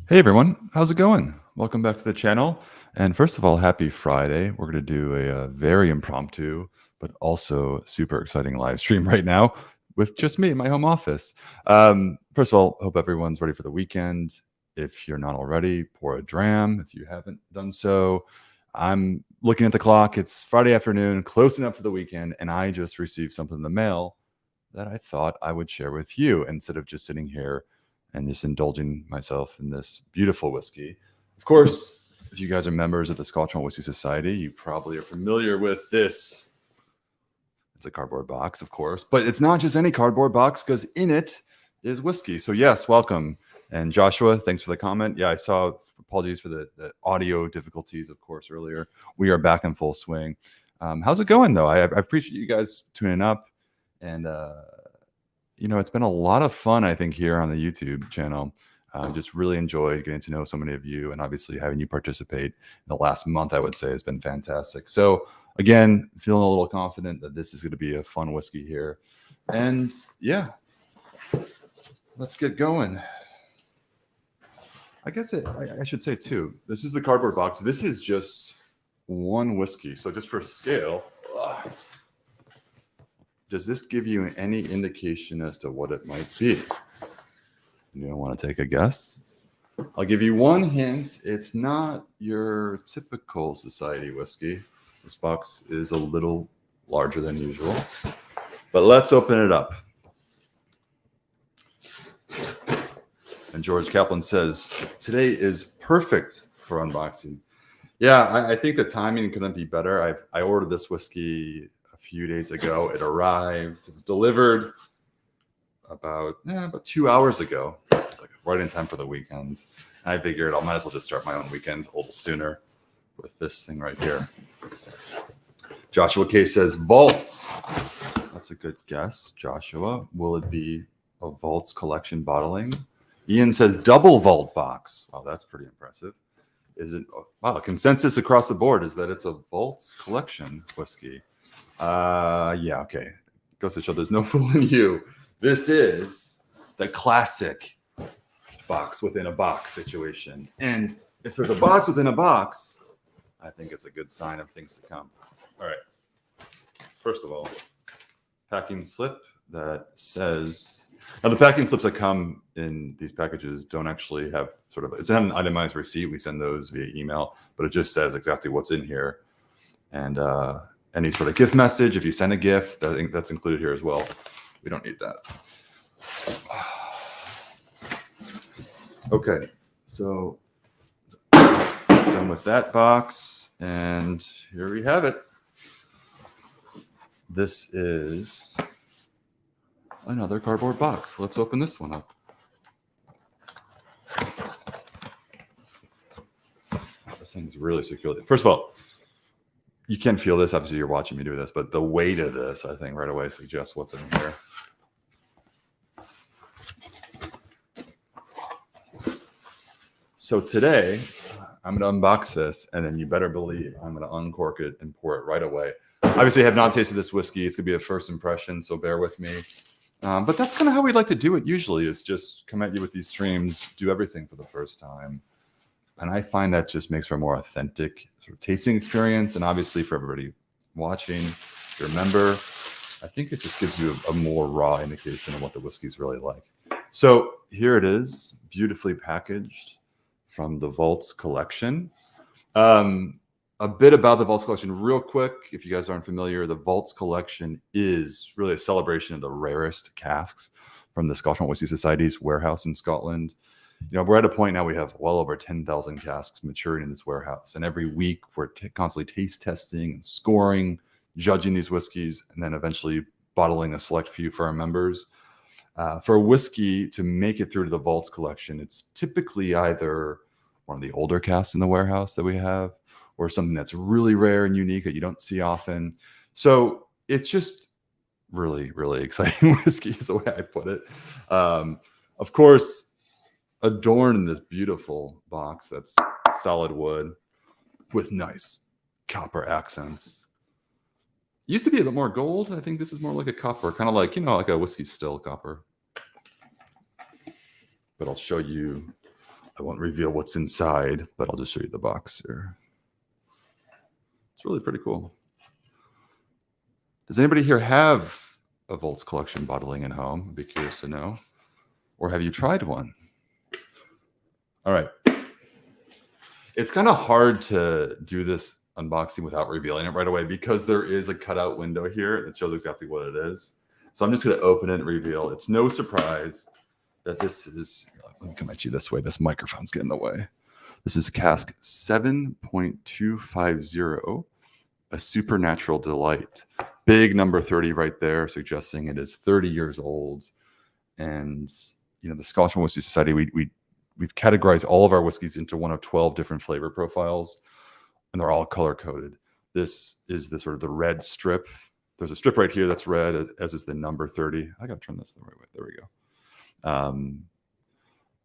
Hey everyone, how's it going? Welcome back to the channel. And first of all, happy Friday. We're going to do a very impromptu, but also super exciting live stream right now with just me in my home office. First of all, hope everyone's ready for the weekend. If you're not already, pour a dram. If you haven't done so, I'm looking at the clock. It's Friday afternoon, close enough to the weekend, and I just received something in the mail that I thought I would share with you instead of just sitting here and just indulging myself in this beautiful whiskey. Of course, if you guys are members of the Scotch Malt Whiskey Society, you probably are familiar with this. It's a cardboard box, of course, but it's not just any cardboard box because in it is whiskey. So yes, welcome. And Joshua, thanks for the comment. Yeah, I saw, apologies for the audio difficulties, of course, earlier. We are back in full swing. How's it going, though? I appreciate you guys tuning up. And it's been a lot of fun, I think, here on the YouTube channel. Just really enjoyed getting to know so many of you, and obviously having you participate in the last month, I would say, has been fantastic. So again, feeling a little confident that this is going to be a fun whiskey here. And yeah, let's get going. I guess I should say too, this is the cardboard box. This is just one whiskey. So just for scale, does this give you any indication as to what it might be? You don't want to take a guess? I'll give you one hint. It's not your typical society whiskey. This box is a little larger than usual. But let's open it up. And George Kaplan says, today is perfect for unboxing. Yeah, I think the timing couldn't be better. I ordered this whiskey a few days ago. It arrived. It was delivered about 2 hours ago. It's like right in time for the weekend. And I figured I might as well just start my own weekend a little sooner with this thing right here. Joshua K says Vault. That's a good guess, Joshua. Will it be a Vault's collection bottling? Ian says double Vault box. Wow, that's pretty impressive. Is it? Wow, consensus across the board is that it's a Vault's collection whiskey. Yeah, okay. Goes to show there's no fooling you. This is the classic box within a box situation. And if there's a box within a box, I think it's a good sign of things to come. All right. First of all, packing slip that says, now the packing slips that come in these packages don't actually have it's not an itemized receipt. We send those via email, but it just says exactly what's in here. And any sort of gift message, if you send a gift, I think that's included here as well. We don't need that. Okay, so done with that box, and here we have it. This is another cardboard box. Let's open this one up. This thing's really secure. First of all, you can feel this. Obviously, you're watching me do this, but the weight of this, I think, right away suggests what's in here. So today, I'm going to unbox this, and then you better believe I'm going to uncork it and pour it right away. Obviously, I have not tasted this whiskey. It's going to be a first impression, so bear with me. But that's kind of how we like to do it usually, is just come at you with these streams, do everything for the first time. And I find that just makes for a more authentic sort of tasting experience. And obviously for everybody watching, if you're a member, I think it just gives you a more raw indication of what the whiskey is really like. So here it is, beautifully packaged from the Vaults collection. A bit about the Vaults collection real quick. If you guys aren't familiar, the Vaults collection is really a celebration of the rarest casks from the Scotch Malt Whiskey Society's warehouse in Scotland. We're at a point now we have well over 10,000 casks maturing in this warehouse. And every week we're constantly taste testing and scoring, judging these whiskeys, and then eventually bottling a select few for our members. For a whiskey to make it through to the Vaults collection, it's typically either one of the older casks in the warehouse that we have, or something that's really rare and unique that you don't see often. So it's just really, really exciting whiskey is the way I put it. Of course, adorned in this beautiful box that's solid wood with nice copper accents. It used to be a bit more gold. I think this is more like a copper, kind of like, like a whiskey still copper. But I'll show you I won't reveal what's inside, but I'll just show you the box here. It's really pretty cool. Does anybody here have a Volts collection bottling at home? I'd be curious to know. Or have you tried one? All right. It's kind of hard to do this unboxing without revealing it right away because there is a cutout window here that shows exactly what it is. So I'm just going to open it and reveal. It's no surprise that this is, let me come at you this way. This microphone's getting in the way. This is cask 7.250, a supernatural delight. Big number 30 right there, suggesting it is 30 years old. And, you know, the Scotch and Whisky Society, we've categorized all of our whiskeys into one of 12 different flavor profiles, and they're all color coded. This is the sort of the red strip. There's a strip right here that's red, as is the number 30. I got to turn this the right way. There we go.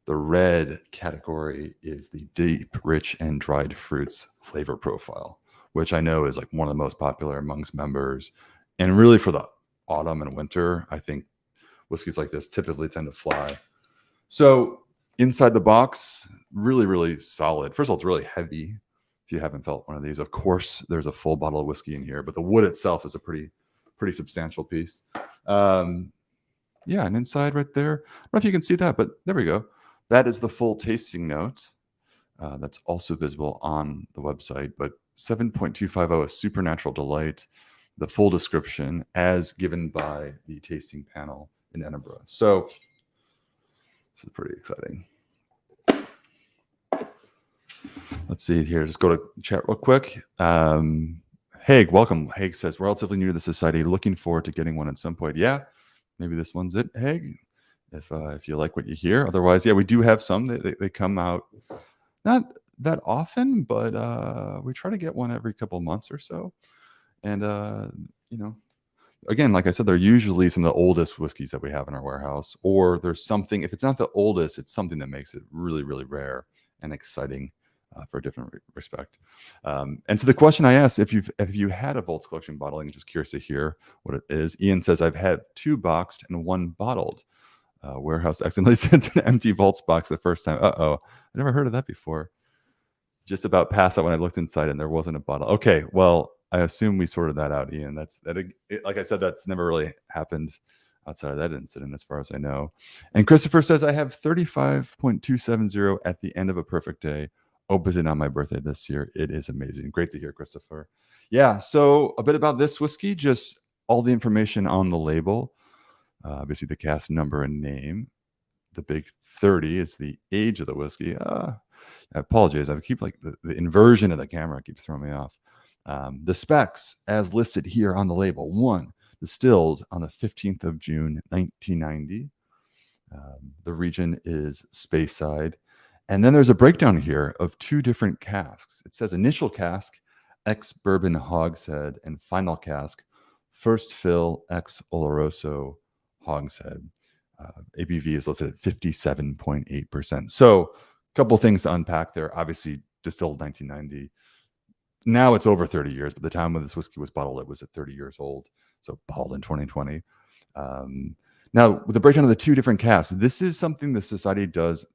The red category is the deep, rich, and dried fruits flavor profile, which I know is like one of the most popular amongst members. And really for the autumn and winter, I think whiskeys like this typically tend to fly. So inside the box, really, really solid. First of all, it's really heavy. If you haven't felt one of these, of course, there's a full bottle of whiskey in here, but the wood itself is a pretty substantial piece. Yeah, and inside right there, I don't know if you can see that, but there we go. That is the full tasting note. That's also visible on the website, but 7.250, a supernatural delight. The full description as given by the tasting panel in Edinburgh. So this is pretty exciting. Let's see here. Just go to chat real quick. Haig, welcome. Haig says, relatively new to the society. Looking forward to getting one at some point. Yeah, maybe this one's it, Haig, if you like what you hear. Otherwise, yeah, we do have some. They come out not that often, but we try to get one every couple of months or so. And, you know, again, like I said, they're usually some of the oldest whiskeys that we have in our warehouse, or there's something, if it's not the oldest, it's something that makes it really, really rare and exciting for a different respect. And to the question I asked, if you had a Volts collection bottling, just curious to hear what it is. Ian says, I've had 2 boxed and 1 bottled. Warehouse accidentally sent an empty Volts box the first time. Uh-oh, I never heard of that before. Just about passed out when I looked inside and there wasn't a bottle. Okay, well, I assume we sorted that out, Ian. Like I said, that's never really happened outside of that incident, as far as I know. And Christopher says, I have 35.270 at the end of a perfect day. Opened on my birthday this year. It is amazing. Great to hear, Christopher. Yeah, so a bit about this whiskey, just all the information on the label. Obviously, the cask number and name. The big 30 is the age of the whiskey. I apologize. I keep like the inversion of the camera keeps throwing me off. The specs as listed here on the label. 1, distilled on the 15th of June, 1990. The region is Speyside. And then there's a breakdown here of 2 different casks. It says initial cask, ex-bourbon hogshead, and final cask, first fill, ex-Oloroso hogshead. ABV is listed at 57.8%. So a couple things to unpack there. Obviously, distilled 1990. Now it's over 30 years, but the time when this whiskey was bottled, it was at 30 years old. So bottled in 2020. Now, with the breakdown of the 2 different casks, this is something the society does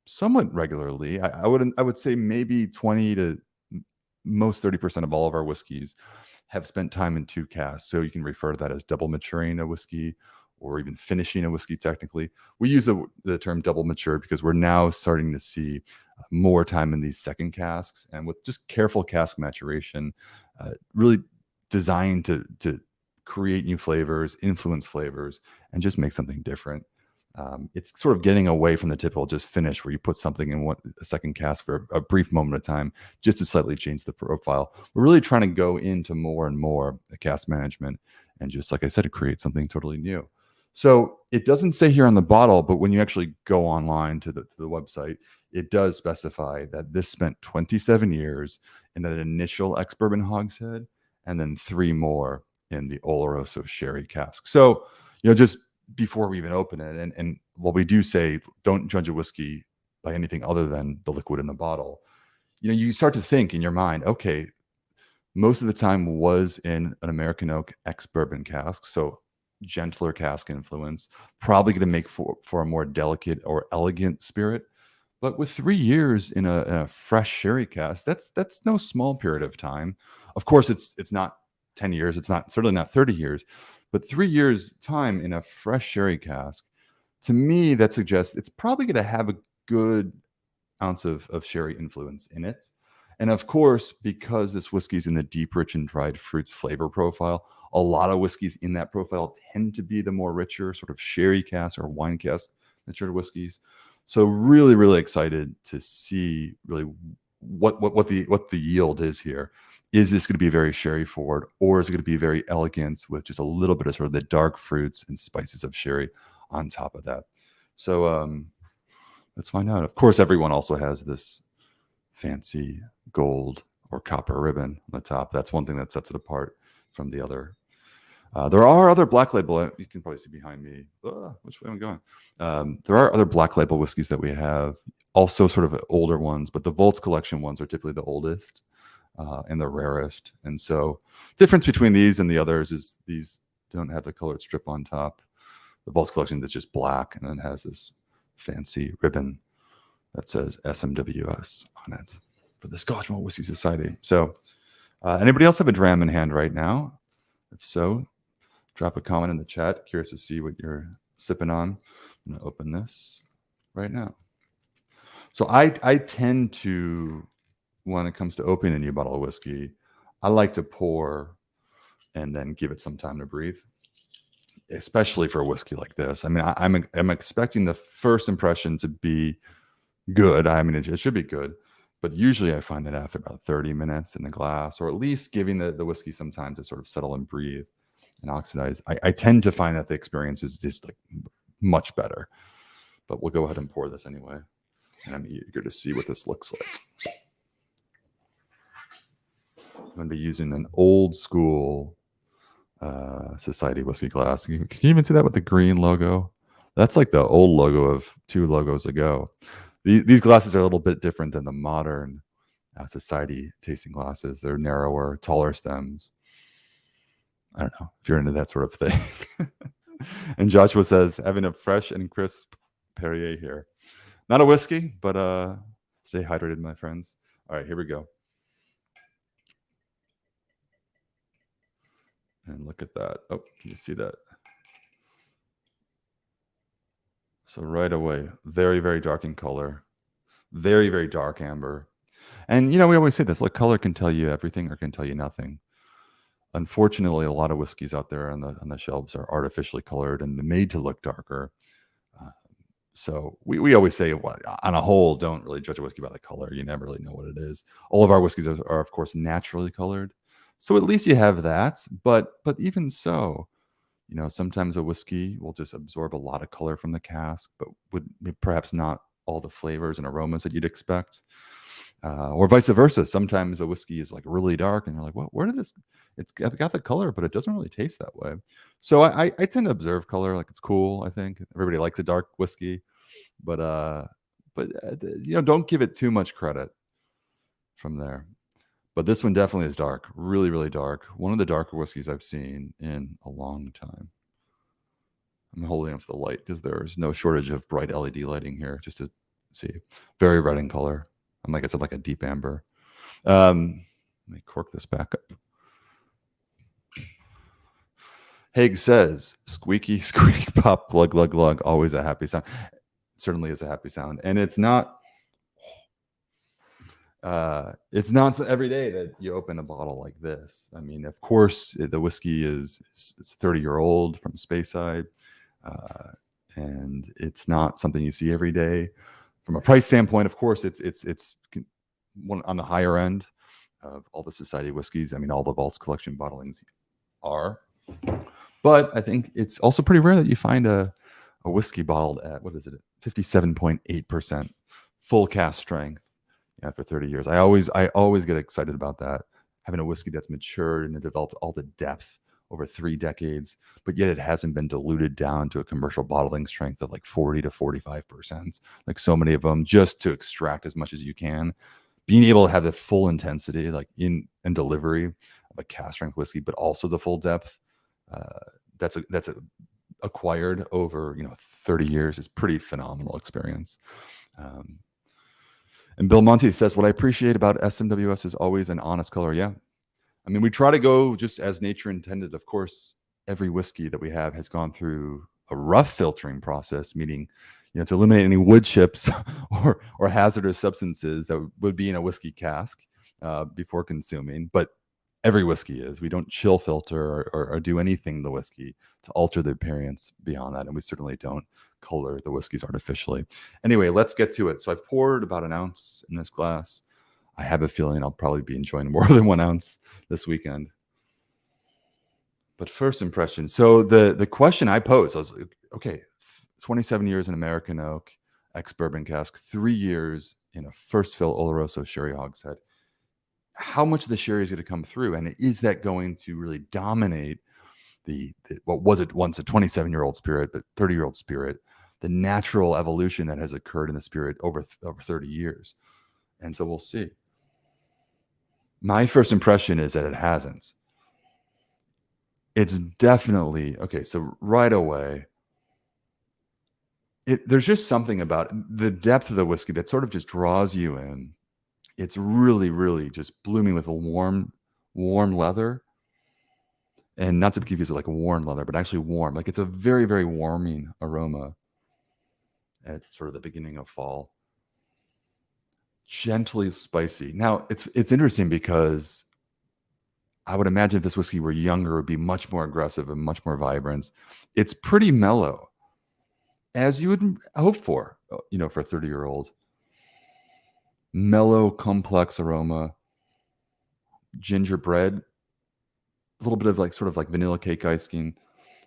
somewhat regularly. I would say maybe 20 to most 30% of all of our whiskeys have spent time in 2 casks. So you can refer to that as double maturing a whiskey or even finishing a whiskey technically. We use the term double matured because we're now starting to see more time in these second casks, and with just careful cask maturation, really designed to create new flavors, influence flavors, and just make something different. It's sort of getting away from the typical just finish where you put something in a second cask for a brief moment of time just to slightly change the profile. We're really trying to go into more and more cask management and just, like I said, to create something totally new. So it doesn't say here on the bottle, but when you actually go online to the website, it does specify that this spent 27 years in that initial ex-bourbon hogshead and then 3 more in the Oloroso sherry cask. So, you know, just before we even open it, and while we do say don't judge a whiskey by anything other than the liquid in the bottle, you know, you start to think in your mind, okay, most of the time was in an American oak ex-bourbon cask, so gentler cask influence, probably going to make for a more delicate or elegant spirit. But with 3 years in a fresh sherry cask, that's no small period of time. Of course, it's not 10 years, it's not certainly not 30 years, but 3 years time in a fresh sherry cask, to me, that suggests it's probably going to have a good ounce of sherry influence in it. And of course, because this whiskey's in the deep, rich, and dried fruits flavor profile, a lot of whiskeys in that profile tend to be the more richer, sort of sherry cask or wine cask matured whiskeys. So really, really excited to see really what the yield is here. Is this going to be very sherry forward, or is it going to be very elegant with just a little bit of sort of the dark fruits and spices of sherry on top of that? So let's find out. Of course, everyone also has this fancy gold or copper ribbon on the top. That's one thing that sets it apart from the other. There are other black label. You can probably see behind me. Which way am I going? There are other black label whiskeys that we have, also sort of older ones, but the Volts collection ones are typically the oldest and the rarest. And so, difference between these and the others is these don't have the colored strip on top. The Volts collection that's just black and then has this fancy ribbon that says SMWS on it for the Scotch Malt Whisky Society. So, anybody else have a dram in hand right now? If so, drop a comment in the chat. Curious to see what you're sipping on. I'm gonna open this right now. So I tend to, when it comes to opening a new bottle of whiskey, I like to pour and then give it some time to breathe, especially for a whiskey like this. I mean, I'm expecting the first impression to be good. I mean, it should be good, but usually I find that after about 30 minutes in the glass, or at least giving the whiskey some time to sort of settle and breathe and oxidize, I tend to find that the experience is just like much better. But we'll go ahead and pour this anyway. And I'm eager to see what this looks like. I'm going to be using an old school Society whiskey glass. Can you even see that with the green logo? That's like the old logo of 2 logos ago. These glasses are a little bit different than the modern Society tasting glasses. They're narrower, taller stems. I don't know if you're into that sort of thing. And Joshua says, having a fresh and crisp Perrier here. Not a whiskey, but stay hydrated, my friends. All right, here we go. And look at that. Oh, can you see that? So right away, very, very dark in color. Very, very dark amber. And, you know, we always say this, like, color can tell you everything or can tell you nothing. Unfortunately, a lot of whiskeys out there on the shelves are artificially colored and made to look darker. So we always say, well, on a whole, don't really judge a whiskey by the color. You never really know what it is. All of our whiskeys are of course, naturally colored. So at least you have that. But even so, you know, sometimes a whiskey will just absorb a lot of color from the cask, but would perhaps not all the flavors and aromas that you'd expect. Or vice versa. Sometimes a whiskey is like really dark and you're like, well, where did this? It's got the color, but it doesn't really taste that way. So I tend to observe color, like it's cool. I think everybody likes a dark whiskey, but you know, don't give it too much credit from there. But this one definitely is dark, really, really dark. One of the darker whiskeys I've seen in a long time. I'm holding up to the light because there's no shortage of bright LED lighting here, just to see. Very red in color. And like I said, like a deep amber. Let me cork this back up. Haig says, squeaky, squeak, pop, glug, glug, glug, always a happy sound. It certainly is a happy sound. And it's not every day that you open a bottle like this. I mean, of course, the whiskey it's 30-year-old from Speyside. And it's not something you see every day. From a price standpoint, of course, it's one on the higher end of all the Society whiskeys. I mean, all the Vaults collection bottlings are. But I think it's also pretty rare that you find a whiskey bottled at, what is it, 57.8% full cask strength after 30 years. I always get excited about that, having a whiskey that's matured and developed all the depth over 3 decades, but yet it hasn't been diluted down to a commercial bottling strength of like 40 to 45%, like so many of them, just to extract as much as you can. Being able to have the full intensity, like in delivery of a cask strength whiskey, but also the full depth, that's acquired over 30 years is pretty phenomenal experience. And Bill Monty says, what I appreciate about SMWS is always an honest color. Yeah. I mean, we try to go just as nature intended. Of course, every whiskey that we have has gone through a rough filtering process, meaning, to eliminate any wood chips or hazardous substances that would be in a whiskey cask before consuming. But every whiskey is. We don't chill filter or do anything to the whiskey to alter the appearance beyond that. And we certainly don't color the whiskeys artificially. Anyway, let's get to it. So I've poured about an ounce in this glass. I have a feeling I'll probably be enjoying more than 1 ounce this weekend. But first impression. So the question I posed, I was like, okay, 27 years in American oak, ex-bourbon cask, 3 years in a first fill Oloroso sherry hogshead. How much of the sherry is going to come through? And is that going to really dominate the what was it once a 27-year-old spirit, but 30-year-old spirit, the natural evolution that has occurred in the spirit over 30 years? And so we'll see. My first impression is that it hasn't. It's definitely, okay, so right away, there's just something about the depth of the whiskey that sort of just draws you in. It's really, really just blooming with a warm leather. And not to be confused with like a worn leather, but actually warm. Like it's a very, very warming aroma at sort of the beginning of fall. Gently spicy. Now, it's interesting because I would imagine if this whiskey were younger, it would be much more aggressive and much more vibrant. It's pretty mellow, as you would hope for, for a 30-year-old. Mellow, complex aroma, gingerbread, a little bit of like sort of like vanilla cake icing,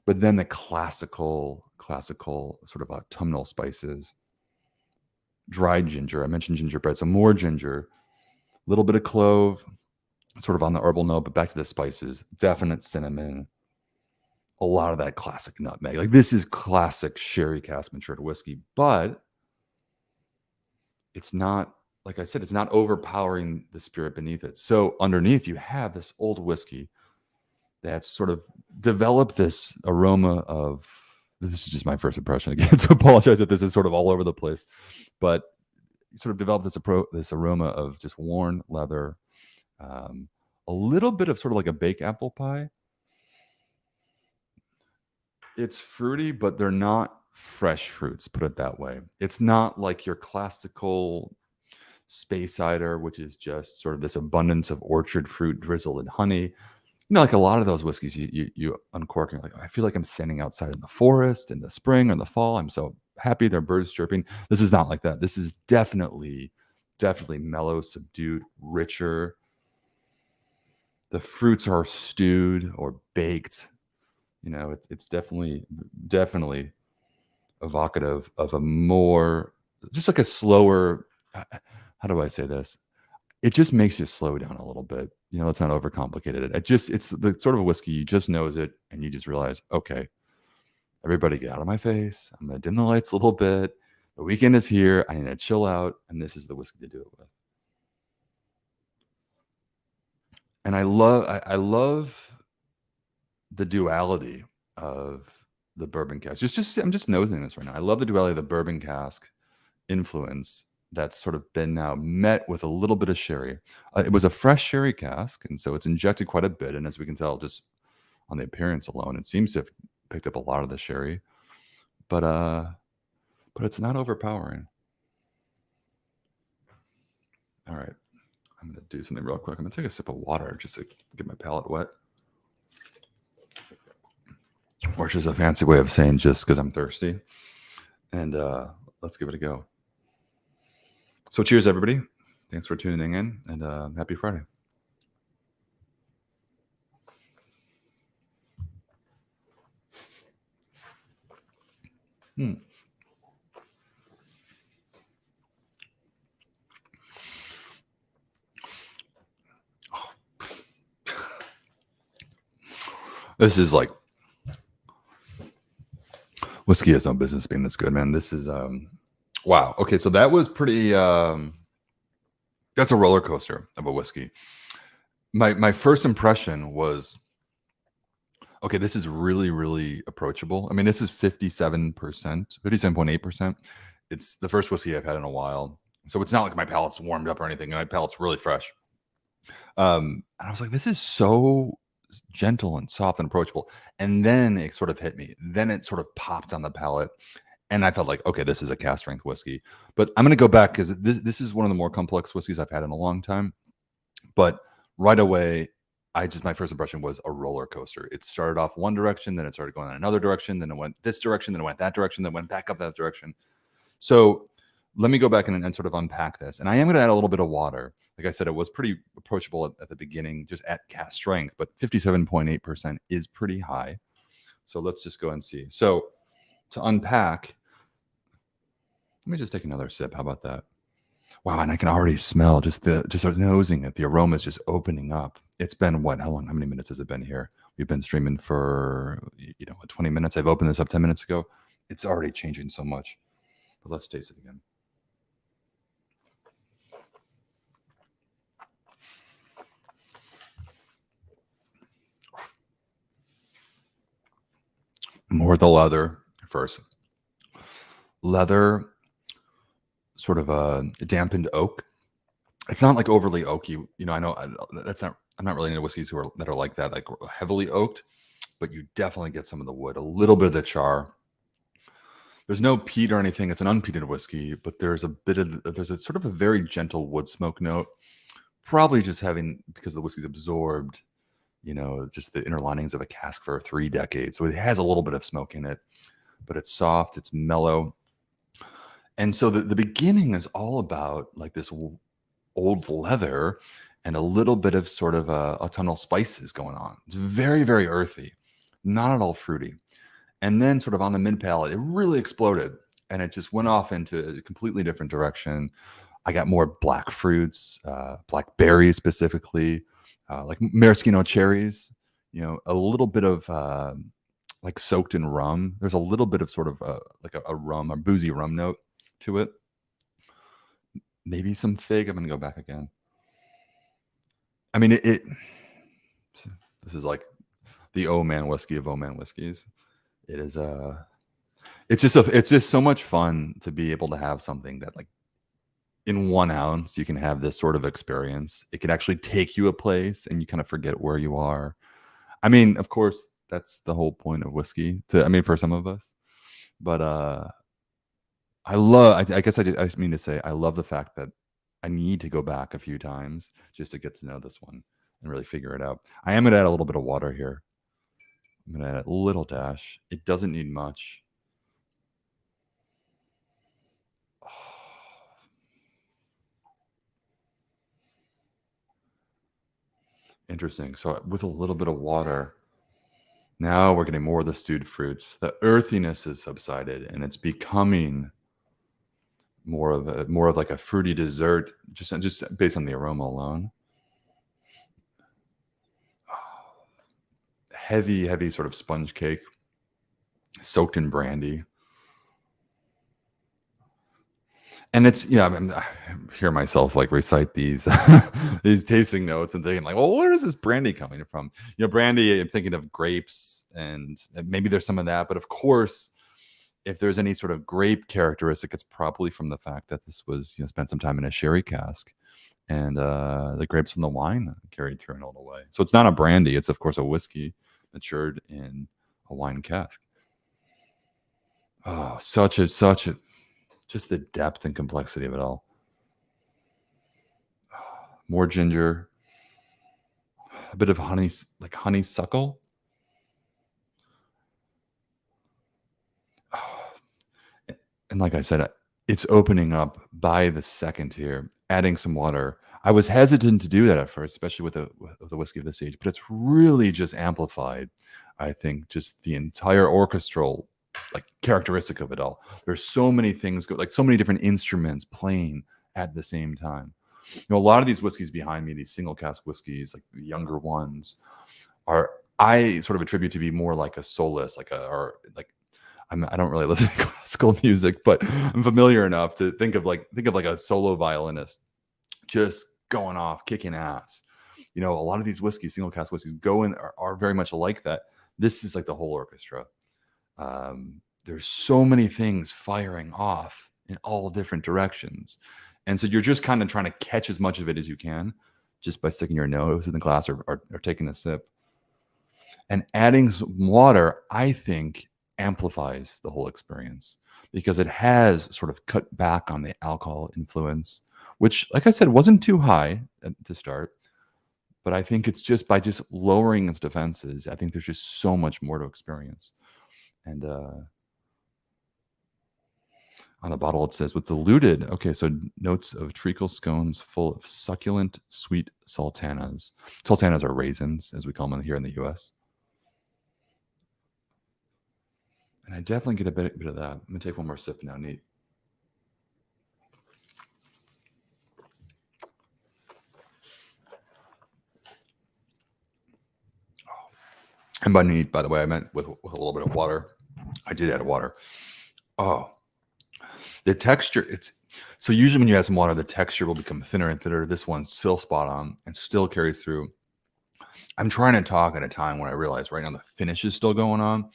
but then the classical sort of autumnal spices. Dried ginger. I mentioned gingerbread, so more ginger, a little bit of clove, sort of on the herbal note, but back to the spices, definite cinnamon, a lot of that classic nutmeg. Like this is classic sherry cask matured whiskey, but it's not, like I said, it's not overpowering the spirit beneath it. So underneath you have this old whiskey that's sort of developed this aroma of, this is just my first impression again, so apologize if this is sort of all over the place, but sort of developed this aroma of just worn leather, a little bit of sort of like a baked apple pie. It's fruity, but they're not fresh fruits, put it that way. It's not like your classical space cider, which is just sort of this abundance of orchard fruit drizzled in honey. Like a lot of those whiskeys you uncork and you're like, I feel like I'm standing outside in the forest in the spring or in the fall. I'm so happy, there are birds chirping. This is not like that. This is definitely mellow, subdued, richer. The fruits are stewed or baked. It's definitely evocative of a more, just like a slower, how do I say this? It just makes you slow down a little bit. Let's not overcomplicate it. It's the sort of a whiskey, you just knows it and you just realize, okay, everybody get out of my face. I'm going to dim the lights a little bit. The weekend is here. I need to chill out. And this is the whiskey to do it with. And I love the duality of the bourbon cask. I'm just nosing this right now. I love the duality of the bourbon cask influence that's sort of been now met with a little bit of sherry. It was a fresh sherry cask, and so it's injected quite a bit. And as we can tell, just on the appearance alone, it seems to have picked up a lot of the sherry. But it's not overpowering. All right. I'm going to do something real quick. I'm going to take a sip of water just to get my palate wet. Which is a fancy way of saying just because I'm thirsty. And let's give it a go. So cheers, everybody. Thanks for tuning in, and happy Friday. This is like, whiskey has no business being this good, man. This is wow. Okay, so that was pretty that's a roller coaster of a whiskey. My first impression was, okay, this is really, really approachable. I mean, this is 57%, 57.8%. It's the first whiskey I've had in a while. So it's not like my palate's warmed up or anything. My palate's really fresh. And I was like, this is so gentle and soft and approachable. And then it sort of hit me. Then it sort of popped on the palate. And I felt like, okay, this is a cask strength whiskey. But I'm going to go back because this is one of the more complex whiskeys I've had in a long time. But right away, my first impression was a roller coaster. It started off one direction, then it started going in another direction, then it went this direction, then it went that direction, then it went back up that direction. So let me go back and sort of unpack this. And I am going to add a little bit of water. Like I said, it was pretty approachable at the beginning, just at cask strength, but 57.8% is pretty high. So let's just go and see. So to unpack, let me just take another sip. How about that? Wow, and I can already smell just sort of nosing it. The aroma is just opening up. It's been what? How long? How many minutes has it been here? We've been streaming for 20 minutes. I've opened this up 10 minutes ago. It's already changing so much. But let's taste it again. More the leather first. Leather, sort of a dampened oak. It's not like overly oaky. I know that's not. I'm not really into whiskeys that are like that, like heavily oaked. But you definitely get some of the wood, a little bit of the char. There's no peat or anything. It's an unpeated whiskey, but there's a sort of a very gentle wood smoke note. Probably just because the whiskey's absorbed, just the inner linings of a cask for 3 decades. So it has a little bit of smoke in it, but it's soft, it's mellow. And so the beginning is all about like this old leather and a little bit of sort of autumnal spices going on. It's very, very earthy, not at all fruity. And then sort of on the mid palate, it really exploded and it just went off into a completely different direction. I got more black fruits, black berries specifically, like maraschino cherries, a little bit of like soaked in rum. There's a little bit of sort of like a rum, a boozy rum note to it. Maybe some fig. I'm going to go back again. I mean, this is like the Oh Man whiskey of Oh Man whiskeys. It is it's just so much fun to be able to have something that like in 1 ounce you can have this sort of experience. It can actually take you a place and you kind of forget where you are. I mean, of course, that's the whole point of whiskey for some of us. But I guess I mean to say I love the fact that I need to go back a few times just to get to know this one and really figure it out. I am going to add a little bit of water here. I'm going to add a little dash. It doesn't need much. Interesting. So with a little bit of water, now we're getting more of the stewed fruits. The earthiness has subsided and it's becoming more of like a fruity dessert just based on the aroma alone. Heavy sort of sponge cake soaked in brandy. And it's, I hear myself like recite these these tasting notes and thinking like, well, where is this brandy coming from? Brandy, I'm thinking of grapes and maybe there's some of that. But of course, if there's any sort of grape characteristic, it's probably from the fact that this was, spent some time in a sherry cask and the grapes from the wine carried through in a little way. So it's not a brandy. It's, of course, a whiskey matured in a wine cask. Oh, such a just the depth and complexity of it all. More ginger, a bit of honeysuckle. And like I said, it's opening up by the second here, adding some water. I was hesitant to do that at first, especially with the whiskey of this age, but it's really just amplified, I think, just the entire orchestral like characteristic of it all. There's so many things like so many different instruments playing at the same time. A lot of these whiskeys behind me, these single cask whiskeys, like the younger ones, I sort of attribute to be more like a soloist, I don't really listen to classical music, but I'm familiar enough to think of like a solo violinist just going off, kicking ass. A lot of these whiskeys, single cask whiskeys, are very much like that. This is like the whole orchestra. There's so many things firing off in all different directions, And so you're just kind of trying to catch as much of it as you can just by sticking your nose in the glass or taking a sip. And adding some water, I think, amplifies the whole experience because it has sort of cut back on the alcohol influence, which, like I said, wasn't too high to start. But I think it's just by just lowering its defenses, I think there's just so much more to experience. And on the bottle, it says with diluted, okay, so notes of treacle scones full of succulent, sweet sultanas. Sultanas are raisins, as we call them here in the US. And I definitely get a bit of that. I'm going to take one more sip now, neat. And by neat, by the way, I meant with a little bit of water. I did add water. Oh, the texture, so usually when you add some water, the texture will become thinner and thinner. This one's still spot on and still carries through. I'm trying to talk at a time when I realize right now the finish is still going on.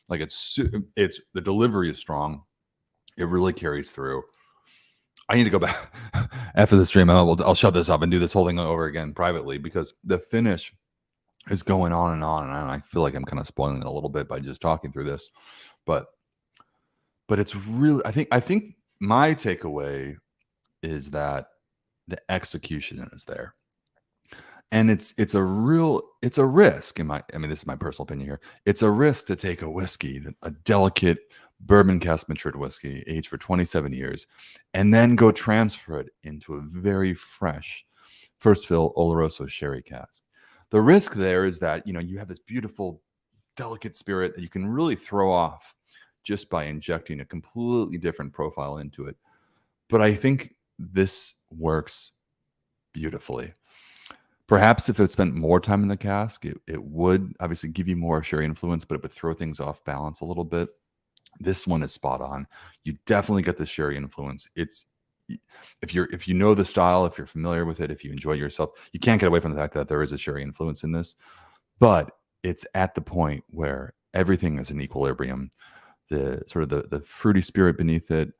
Like it's the delivery is strong. It really carries through. I need to go back after the stream. I'll shut this up and do this whole thing over again privately because the finish is going on, and I feel like I'm kind of spoiling it a little bit by just talking through this. But it's really, I think my takeaway is that the execution is there. And it's a risk this is my personal opinion here. It's a risk to take a whiskey, a delicate bourbon cask matured whiskey aged for 27 years, and then go transfer it into a very fresh first fill Oloroso sherry cask. The risk there is that, you have this beautiful, delicate spirit that you can really throw off just by injecting a completely different profile into it. But I think this works beautifully. Perhaps if it spent more time in the cask, it would obviously give you more sherry influence, but it would throw things off balance a little bit. This one is spot on. You definitely get the sherry influence. It's if you know the style, if you're familiar with it, if you enjoy yourself, you can't get away from the fact that there is a sherry influence in this. But it's at the point where everything is in equilibrium. The sort of the fruity spirit beneath it,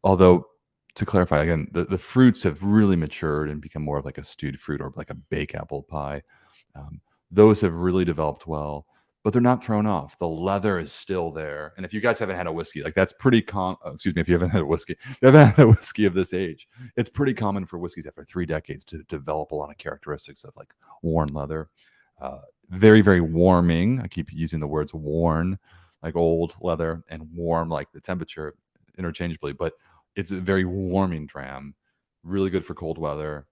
although, to clarify again, the fruits have really matured and become more of like a stewed fruit or like a bake apple pie. Those have really developed well, but they're not thrown off. The leather is still there. And if you guys haven't had a whiskey, like that's pretty common. Excuse me, if you haven't had a whiskey, of this age, it's pretty common for whiskeys after 3 decades to develop a lot of characteristics of like worn leather. Very, very warming. I keep using the words worn, like old leather, and warm, like the temperature, interchangeably, but it's a very warming dram, really good for cold weather.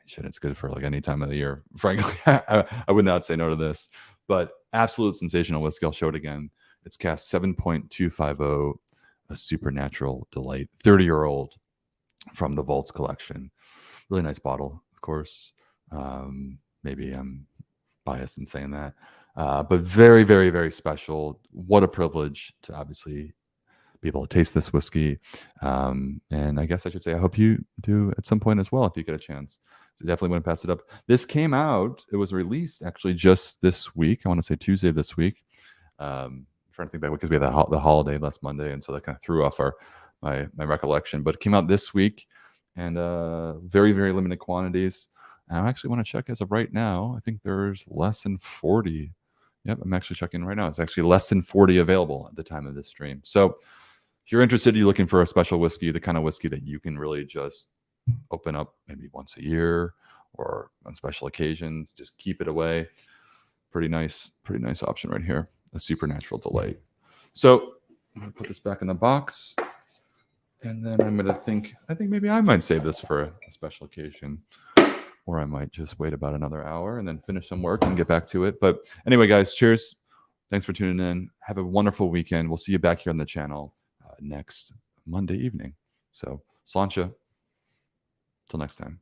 Shit, it's good for like any time of the year. Frankly, I would not say no to this, but absolute sensational whiskey. I'll show it again. It's cast 7.250, a supernatural delight, 30-year-old from the Vaults collection. Really nice bottle, of course. Maybe I'm biased in saying that, but very, very, very special. What a privilege to obviously be able to taste this whiskey. And I guess I should say, I hope you do at some point as well, if you get a chance. Definitely want to pass it up. This came out, it was released actually just this week. I want to say Tuesday of this week. I'm trying to think back because we had the holiday last Monday, and so that kind of threw off my recollection. But it came out this week, and very, very limited quantities. And I actually want to check as of right now. I think there's less than 40. Yep, I'm actually checking right now. It's actually less than 40 available at the time of this stream. So if you're interested, you're looking for a special whiskey, the kind of whiskey that you can really just open up maybe once a year or on special occasions, just keep it away. Pretty nice option right here. A supernatural delight. So I'm going to put this back in the box. And then I'm going to I think maybe I might save this for a special occasion, or I might just wait about another hour and then finish some work and get back to it. But anyway, guys, cheers. Thanks for tuning in. Have a wonderful weekend. We'll see you back here on the channel next Monday evening. So, Sláinte. Till next time.